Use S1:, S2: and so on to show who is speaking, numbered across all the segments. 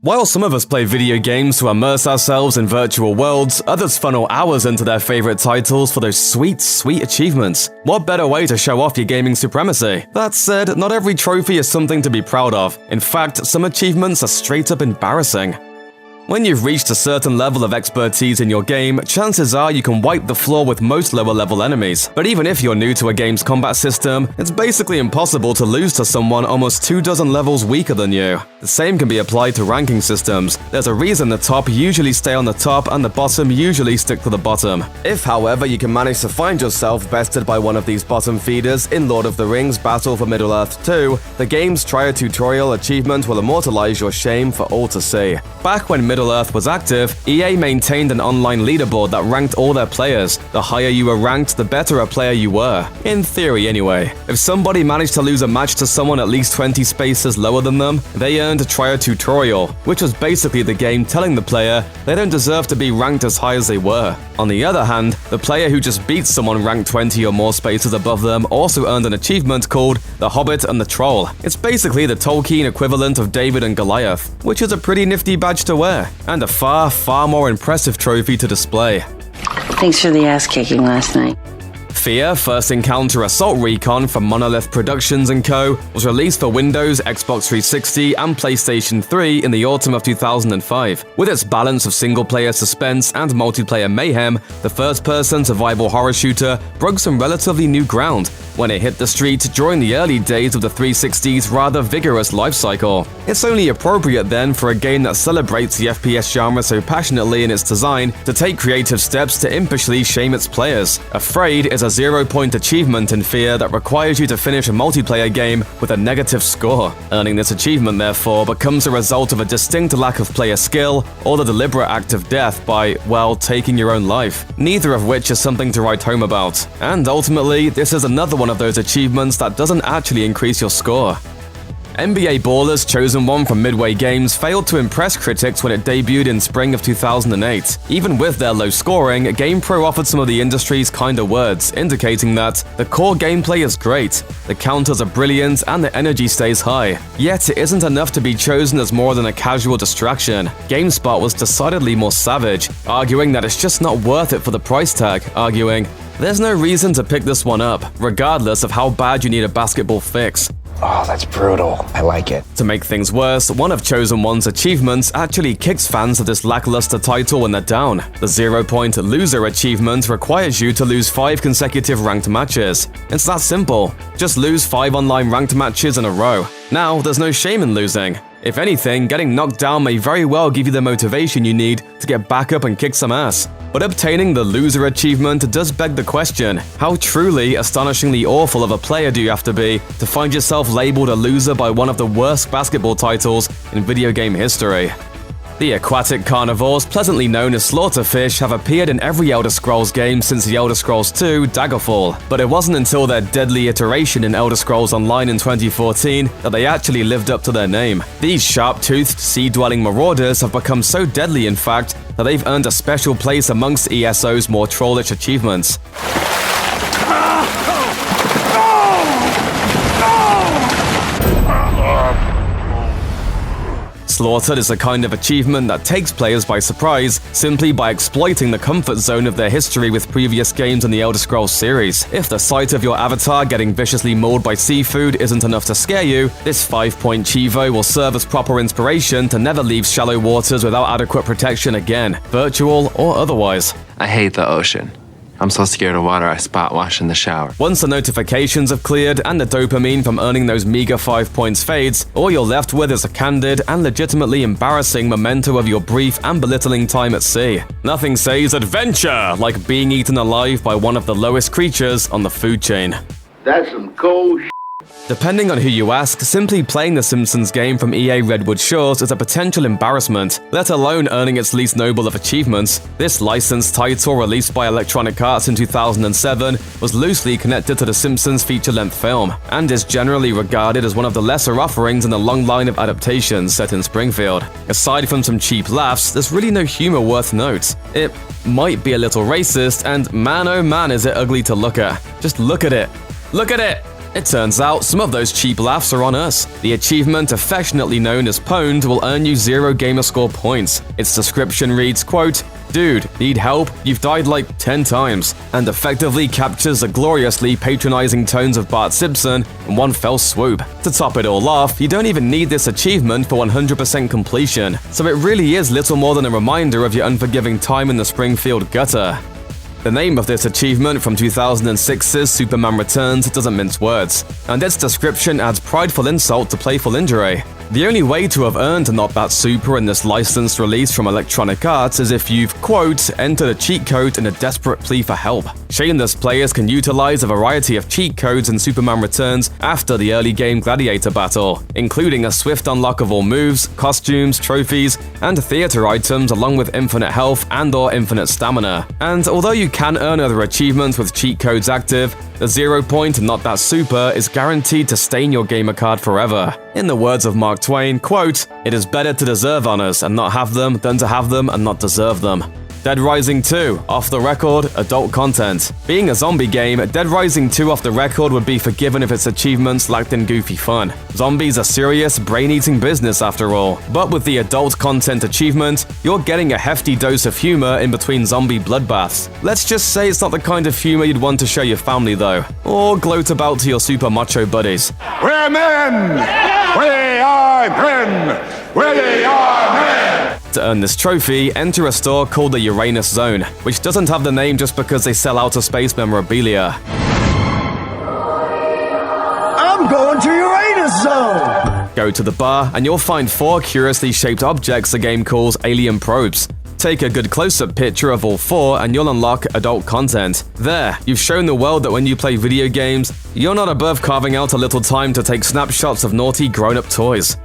S1: While some of us play video games to immerse ourselves in virtual worlds, others funnel hours into their favorite titles for those sweet, sweet achievements. What better way to show off your gaming supremacy? That said, not every trophy is something to be proud of. In fact, some achievements are straight up embarrassing. When you've reached a certain level of expertise in your game, chances are you can wipe the floor with most lower-level enemies. But even if you're new to a game's combat system, it's basically impossible to lose to someone almost 24 levels weaker than you. The same can be applied to ranking systems. There's a reason the top usually stay on the top and the bottom usually stick to the bottom. If, however, you can manage to find yourself bested by one of these bottom feeders in Lord of the Rings Battle for Middle-earth 2, the game's Try a Tutorial achievement will immortalize your shame for all to see. Back when Middle-earth was active, EA maintained an online leaderboard that ranked all their players. The higher you were ranked, the better a player you were. In theory, anyway. If somebody managed to lose a match to someone at least 20 spaces lower than them, they earned a Try a Tutorial, which was basically the game telling the player they don't deserve to be ranked as high as they were. On the other hand, the player who just beats someone ranked 20 or more spaces above them also earned an achievement called The Hobbit and the Troll. It's basically the Tolkien equivalent of David and Goliath, which is a pretty nifty badge to wear, and a far more impressive trophy to display.
S2: Thanks for the ass-kicking last night.
S1: F.E.A.R. First Encounter Assault Recon from Monolith Productions & Co. was released for Windows, Xbox 360, and PlayStation 3 in the autumn of 2005. With its balance of single-player suspense and multiplayer mayhem, the first-person survival horror shooter broke some relatively new ground when it hit the street during the early days of the 360's rather vigorous life cycle. It's only appropriate then for a game that celebrates the FPS genre so passionately in its design to take creative steps to impishly shame its players. Afraid is a 0-point achievement in F.E.A.R. that requires you to finish a multiplayer game with a negative score. Earning this achievement, therefore, becomes a result of a distinct lack of player skill or the deliberate act of death by, well, taking your own life. Neither of which is something to write home about. And ultimately, this is another one of those achievements that doesn't actually increase your score. NBA Ballers Chosen One from Midway Games failed to impress critics when it debuted in spring of 2008. Even with their low scoring, GamePro offered some of the industry's kinder words, indicating that the core gameplay is great, the counters are brilliant, and the energy stays high. Yet it isn't enough to be chosen as more than a casual distraction. GameSpot was decidedly more savage, arguing that it's just not worth it for the price tag, arguing, "There's no reason to pick this one up, regardless of how bad you need a basketball fix."
S3: Oh, that's brutal. I like it.
S1: To make things worse, one of Chosen One's achievements actually kicks fans of this lackluster title when they're down. The 0-point loser achievement requires you to lose 5 consecutive ranked matches. It's that simple. Just lose 5 online ranked matches in a row. Now, there's no shame in losing. If anything, getting knocked down may very well give you the motivation you need to get back up and kick some ass. But obtaining the loser achievement does beg the question, how truly, astonishingly awful of a player do you have to be to find yourself labeled a loser by one of the worst basketball titles in video game history? The aquatic carnivores, pleasantly known as slaughterfish, have appeared in every Elder Scrolls game since The Elder Scrolls II: Daggerfall, but it wasn't until their deadly iteration in Elder Scrolls Online in 2014 that they actually lived up to their name. These sharp-toothed, sea-dwelling marauders have become so deadly, in fact, that they've earned a special place amongst ESO's more trollish achievements. Slaughtered is a kind of achievement that takes players by surprise simply by exploiting the comfort zone of their history with previous games in the Elder Scrolls series. If the sight of your avatar getting viciously mauled by seafood isn't enough to scare you, this 5-point Chivo will serve as proper inspiration to never leave shallow waters without adequate protection again, virtual or otherwise.
S4: I hate the ocean. I'm so scared of water I spot wash in the shower.
S1: Once the notifications have cleared and the dopamine from earning those meager 5 points fades, all you're left with is a candid and legitimately embarrassing memento of your brief and belittling time at sea. Nothing says adventure like being eaten alive by one of the lowest creatures on the food chain.
S5: That's some cold shit.
S1: Depending on who you ask, simply playing the Simpsons game from EA Redwood Shores is a potential embarrassment, let alone earning its least noble of achievements. This licensed title, released by Electronic Arts in 2007, was loosely connected to the Simpsons feature-length film, and is generally regarded as one of the lesser offerings in the long line of adaptations set in Springfield. Aside from some cheap laughs, there's really no humor worth note. It might be a little racist, and man oh man is it ugly to look at. Just look at it. Look at it! It turns out some of those cheap laughs are on us. The achievement, affectionately known as Pwnd, will earn you 0 gamerscore points. Its description reads, quote, "Dude, need help? You've died like 10 times," and effectively captures the gloriously patronizing tones of Bart Simpson in one fell swoop. To top it all off, you don't even need this achievement for 100% completion, so it really is little more than a reminder of your unforgiving time in the Springfield gutter. The name of this achievement from 2006's Superman Returns doesn't mince words, and its description adds prideful insult to playful injury. The only way to have earned Not That Super in this licensed release from Electronic Arts is if you've, quote, entered a cheat code in a desperate plea for help. Shameless players can utilize a variety of cheat codes in Superman Returns after the early game gladiator battle, including a swift unlock of all moves, costumes, trophies, and theater items along with infinite health and/or infinite stamina. And although you can earn other achievements with cheat codes active, the 0 point Not That Super is guaranteed to stain your gamer card forever. In the words of Mark Twain, quote, "It is better to deserve honors and not have them than to have them and not deserve them." Dead Rising 2, off the record, adult content. Being a zombie game, Dead Rising 2 off the record would be forgiven if its achievements lacked in goofy fun. Zombies are serious, brain-eating business after all. But with the adult content achievement, you're getting a hefty dose of humor in between zombie bloodbaths. Let's just say it's not the kind of humor you'd want to show your family though, or gloat about to your super macho buddies.
S6: We're men! We are men! We are men!
S1: To earn this trophy, enter a store called the Uranus Zone, which doesn't have the name just because they sell outer space memorabilia.
S7: I'm going to Uranus Zone!
S1: Go to the bar, and you'll find 4 curiously shaped objects the game calls alien probes. Take a good close-up picture of all 4 and you'll unlock adult content. There, you've shown the world that when you play video games, you're not above carving out a little time to take snapshots of naughty grown-up toys.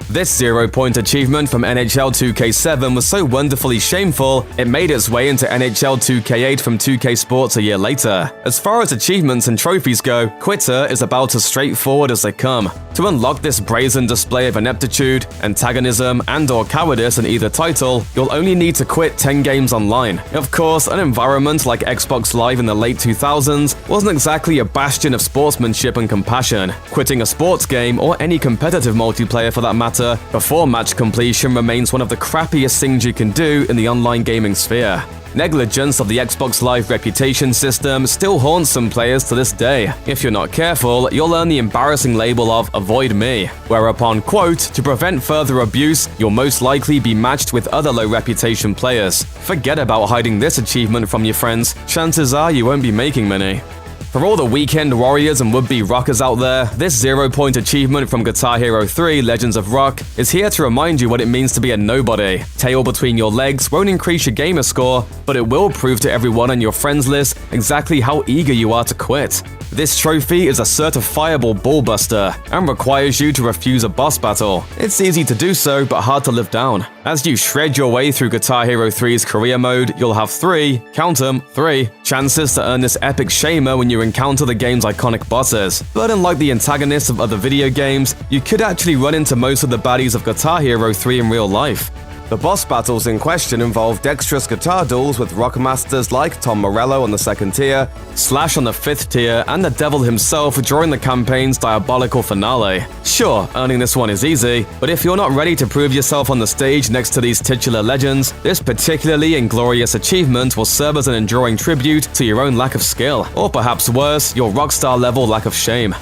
S1: This 0 point achievement from NHL 2K7 was so wonderfully shameful, it made its way into NHL 2K8 from 2K Sports a year later. As far as achievements and trophies go, Quitter is about as straightforward as they come. To unlock this brazen display of ineptitude, antagonism, and/or cowardice in either title, you'll only need to quit 10 games online. Of course, an environment like Xbox Live in the late 2000s wasn't exactly a bastion of sportsmanship and compassion. Quitting a sports game, or any competitive multiplayer for that matter, before match completion remains one of the crappiest things you can do in the online gaming sphere. Negligence of the Xbox Live reputation system still haunts some players to this day. If you're not careful, you'll earn the embarrassing label of "Avoid Me," whereupon, quote, "To prevent further abuse, you'll most likely be matched with other low-reputation players." Forget about hiding this achievement from your friends, chances are you won't be making many. For all the weekend warriors and would-be rockers out there, this 0 point achievement from Guitar Hero 3 Legends of Rock is here to remind you what it means to be a nobody. Tail between your legs won't increase your gamer score, but it will prove to everyone on your friends list exactly how eager you are to quit. This trophy is a certifiable ballbuster and requires you to refuse a boss battle. It's easy to do so, but hard to live down. As you shred your way through Guitar Hero 3's career mode, you'll have 3, count 'em, 3, chances to earn this epic shamer when you encounter the game's iconic bosses. But unlike the antagonists of other video games, you could actually run into most of the baddies of Guitar Hero 3 in real life. The boss battles in question involve dexterous guitar duels with rock masters like Tom Morello on the 2nd tier, Slash on the 5th tier, and the devil himself during the campaign's diabolical finale. Sure, earning this one is easy, but if you're not ready to prove yourself on the stage next to these titular legends, this particularly inglorious achievement will serve as an enduring tribute to your own lack of skill, or perhaps worse, your rockstar level lack of shame.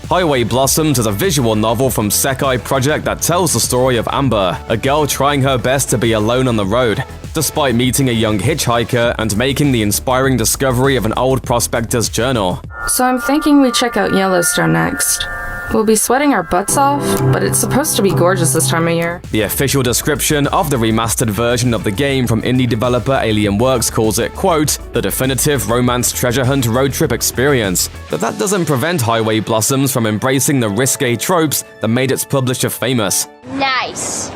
S1: Highway Blossoms is a visual novel from Sekai Project that tells the story of Amber, a girl trying her best to be alone on the road, despite meeting a young hitchhiker and making the inspiring discovery of an old prospector's journal.
S8: So I'm thinking we check out Yellowstone next. We'll be sweating our butts off, but it's supposed to be gorgeous this time of year.
S1: The official description of the remastered version of the game from indie developer Alien Works calls it, quote, "the definitive romance treasure hunt road trip experience." But that doesn't prevent Highway Blossoms from embracing the risque tropes that made its publisher famous.
S9: Nice.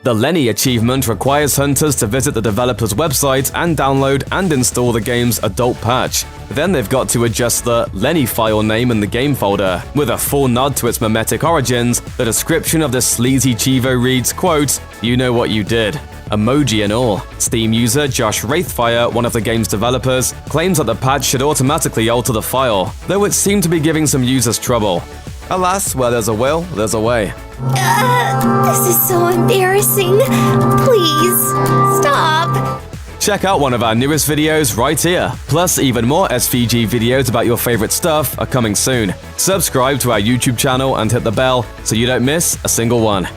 S1: The Lenny achievement requires hunters to visit the developer's website and download and install the game's adult patch. Then they've got to adjust the Lenny file name in the game folder. With a full nod to its mimetic origins, the description of this sleazy Chivo reads, quote, "You know what you did." emoji and all. Steam user Josh Wraithfire, one of the game's developers, claims that the patch should automatically alter the file, though it seemed to be giving some users trouble. Alas, where there's a will, there's a way.
S9: This is so embarrassing. Please, stop.
S1: Check out one of our newest videos right here. Plus, even more SVG videos about your favorite stuff are coming soon. Subscribe to our YouTube channel and hit the bell so you don't miss a single one.